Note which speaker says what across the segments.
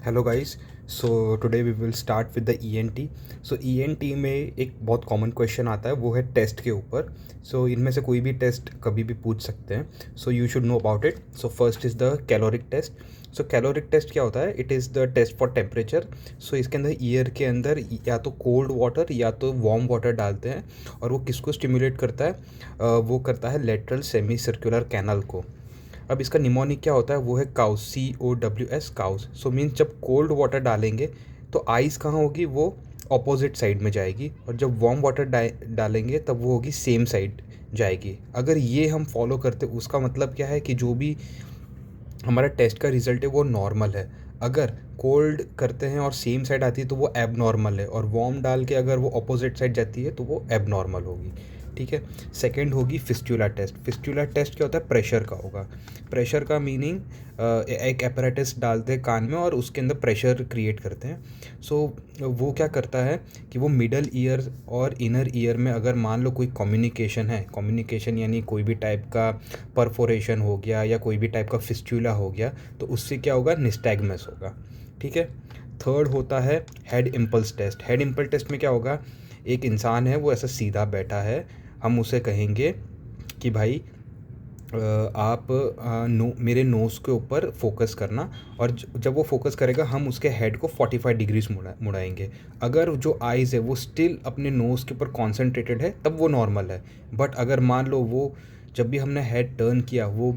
Speaker 1: Hello guys. So today we will start with the ENT. So ENT में एक बहुत common question आता है, वो है टेस्ट के ऊपर। सो इनमें से कोई भी टेस्ट कभी भी पूछ सकते हैं, so you should know about it. So first is the caloric test. So caloric test क्या होता है? It is the test for temperature. So इसके अंदर ईयर के अंदर या तो कोल्ड वाटर या तो वार्म वाटर डालते हैं, और वो किसको स्टिमुलेट करता है? वो करता है लेटरल सेमी सर्कुलर कैनल को। अब इसका निमोनिक क्या होता है? वो है cows, COWS, cows. So means जब कोल्ड वाटर डालेंगे तो आइस कहाँ होगी? वो ऑपोजिट साइड में जाएगी, और जब वार्म वाटर डालेंगे तब वो होगी सेम साइड जाएगी। अगर ये हम फॉलो करते, उसका मतलब क्या है कि जो भी हमारा टेस्ट का रिजल्ट है वो नॉर्मल है। अगर कोल्ड करते हैं और सेम साइड आती है तो वो एब नॉर्मल है, और वार्म डाल के अगर वो अपोजिट साइड जाती है तो वो एब नॉर्मल होगी। ठीक है। सेकंड होगी फिस्टुला टेस्ट। फिस्टुला टेस्ट क्या होता है? प्रेशर का होगा। प्रेशर का मीनिंग एक apparatus डालते हैं कान में और उसके अंदर प्रेशर क्रिएट करते हैं। सो वो क्या करता है कि वो मिडल ईयर और इनर ईयर में अगर मान लो कोई कम्युनिकेशन है, कम्युनिकेशन यानी कोई भी टाइप का परफोरेशन हो गया या कोई भी टाइप का फिस्टुला हो गया, तो उससे क्या होगा? निस्टैग्मस होगा। ठीक है। थर्ड होता है head impulse test. Head impulse test में क्या होगा? एक इंसान है, वो ऐसा सीधा बैठा है, हम उसे कहेंगे कि भाई आप मेरे नोज़ के ऊपर फोकस करना, और जब वो फोकस करेगा हम उसके हेड को 45 डिग्रीज मुड़ाएंगे। अगर जो आइज़ है वो स्टिल अपने नोज़ के ऊपर कॉन्सेंट्रेटेड है तब वो नॉर्मल है। बट अगर मान लो वो, जब भी हमने हेड टर्न किया, वो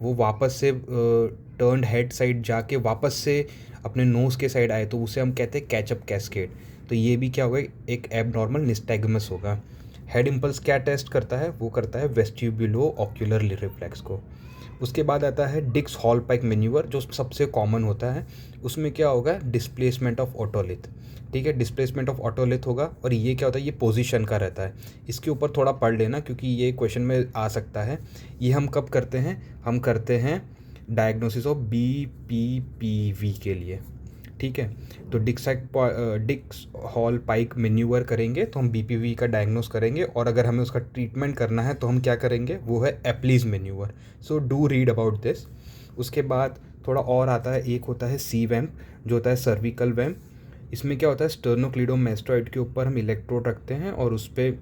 Speaker 1: वापस से टर्न्ड हेड साइड जाके वापस से अपने नोज़ के साइड आए, तो उसे हम कहते हैं कैचअप कैस्केड। तो ये भी क्या होगा? एक एबनॉर्मल निस्टैग्मस होगा। हेड इम्पल्स क्या टेस्ट करता है? वो करता है वेस्टिब्यूलो ऑक्यूलर रिफ्लेक्स को। उसके बाद आता है डिक्स हॉल पाइक मैन्यूवर, जो सबसे कॉमन होता है। उसमें क्या होगा? Displacement of otolith. ठीक है, डिस्प्लेसमेंट ऑफ ऑटोलिथ होगा, और ये क्या होता है? ये पोजीशन का रहता है। इसके ऊपर थोड़ा पढ़ लेना, क्योंकि ये क्वेश्चन में आ सकता है। ये हम कब करते हैं? हम करते हैं डायग्नोसिस ऑफ BPPV के लिए। ठीक है। तो डिक्स हॉल पाइक मैन्यूवर करेंगे तो हम BPV का डायग्नोस करेंगे, और अगर हमें उसका ट्रीटमेंट करना है तो हम क्या करेंगे? वो है Epley's manoeuvre. So do read about this. उसके बाद थोड़ा और आता है, एक होता है C-वैम्प, जो होता है सर्विकल वैम्प। इसमें क्या होता है? स्टर्नोक्लीडोमेस्टॉइड के ऊपर हम इलेक्ट्रोड रखते हैं, और उस पर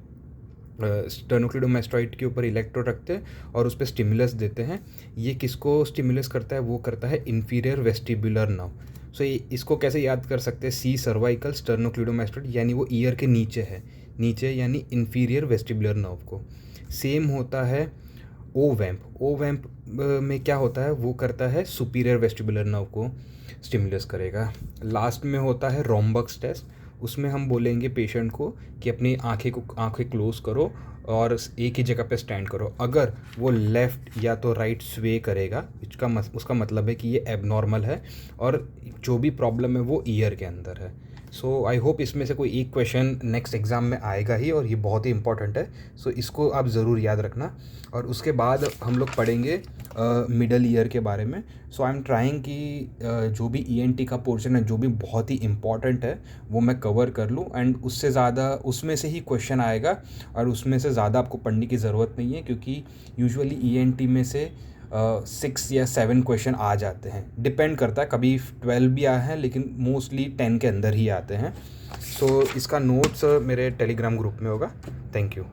Speaker 1: स्टर्नोक्लीडोमेस्टॉइड के ऊपर इलेक्ट्रोड रखते हैं और उस पर स्टिमुलस देते हैं। ये किसको स्टिमुलस करता है? वो करता है इंफीरियर वेस्टिबुलर नर्व। सो इसको कैसे याद कर सकते हैं? C सर्वाइकल स्टर्नोक्लीडोमेस्टॉइड, यानी वो ईयर के नीचे है, नीचे यानी इंफीरियर वेस्टिबुलर नर्व को। सेम होता है O-वैम्प। O-वैम्प में क्या होता है? वो करता है सुपीरियर वेस्टिबुलर नर्व को स्टिमुलस करेगा। लास्ट में होता है रोम्बक्स टेस्ट। उसमें हम बोलेंगे पेशेंट को कि अपनी आंखें क्लोज करो और एक ही जगह पे स्टैंड करो। अगर वो लेफ़्ट या तो राइट स्वे करेगा, उसका मतलब है कि ये एबनॉर्मल है, और जो भी प्रॉब्लम है वो ईयर के अंदर है। सो आई होप इसमें से कोई एक क्वेश्चन नेक्स्ट एग्ज़ाम में आएगा ही, और ये बहुत ही इंपॉर्टेंट है। सो इसको आप ज़रूर याद रखना। और उसके बाद हम लोग पढ़ेंगे मिडल ईयर के बारे में। सो आई एम ट्राइंग कि जो भी ENT का पोर्शन है, जो भी बहुत ही इम्पॉर्टेंट है, वो मैं कवर कर लूँ, एंड उससे ज़्यादा उसमें से ही क्वेश्चन आएगा, और उसमें से ज़्यादा आपको पढ़ने की ज़रूरत नहीं है, क्योंकि यूजुअली ENT में से 6 या 7 क्वेश्चन आ जाते हैं। डिपेंड करता है, कभी 12 भी आए हैं, लेकिन मोस्टली 10 के अंदर ही आते हैं। सो इसका नोट्स मेरे टेलीग्राम ग्रुप में होगा। Thank you.